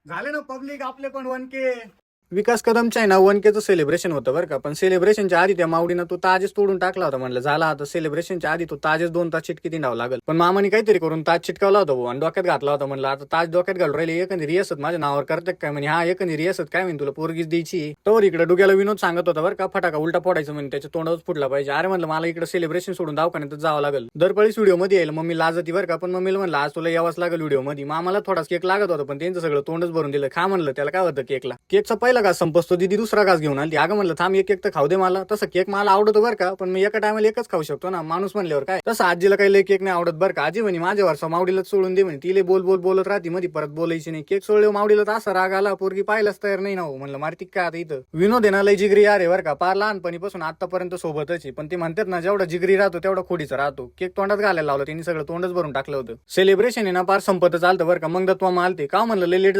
झाले ना पब्लिक आपले पण 1K. विकास कदमच्या आहे ना 1Kचं सेलिब्रेशन होतं बरं का. पण सेलिब्रेशनच्या आधी त्या मावडीनं तो ताजच तोडून टाकला होता. म्हणलं झाला आता सेलिब्रेशनच्या आधी तो ताजच 2 तास चिटकी दिंडावं लागल. पण मामाने काहीतरी करून ताज चिटकावला होता आणि डोक्यात घातला होता. म्हणलं आता ताज डोक्यात घालून राहिले एखादी रियासत माझ्या नावावर करते काय म्हणे. हा एखादी रियासत काय म्हणे तुला पोरगीच द्यायची. तर इकडे डुग्याला विनोद सांगत होता बरं का. फटाका उलटा फोडायचं म्हणजे त्याच्या तोंडावर फुटला पाहिजे. अरे म्हणलं मला इकडे सेलिब्रेशन सोडून दवाखान्यात जावं लागल. दरपळीच व्हिडिओ मध्ये येईल मम्मी लाजती बरं का. पण मम्मीला म्हणलं आज तुला यावंच लागेल व्हिडिओ मध्ये. मामाला थोडाच केक लागत होता पण त्यांचं सगळं तोंडच भरून दिलं. खा म्हणलं त्याला काय होतं केकला. केकचा पहिला घास संपतो दीदी दुसरा घास घेऊन आली. अगं म्हणलं थांब एक तर खाऊ दे मला. तसं केक मला आवडतो बरं का. पण मी एका टायमाला एकच खाऊ शकतो ना माणूस म्हणल्यावर काय. तसं आजीला काही लय केक नाही आवडत बरं का. आजी म्हणे माझ्यावर मावडीलाच सोडून दे म्हणे. तिले बोलत राहते मध्ये परत बोलायची नाही. केक सोडले मावडीला तर असा राग आला पोरगी पाहायलाच तयार नाही ना हो. म्हणलं मारती काय आता इथं. विनोद आहे ना लय जिगरी यार आहे बरं का. पार लहानपणीपासून आतापर्यंत सोबतच आहे. पण ते म्हणतात ना जेवढा जिगरी राहतो तेवढा खोडीचा राहतो. केक तोंडात घालायला लावलं त्यांनी सगळं तोंडच भरून टाकलं होतं. सेलिब्रेशन आहे ना पार संपत चालतं बरं का. मग दत्वा मालते का म्हणलं लय लेट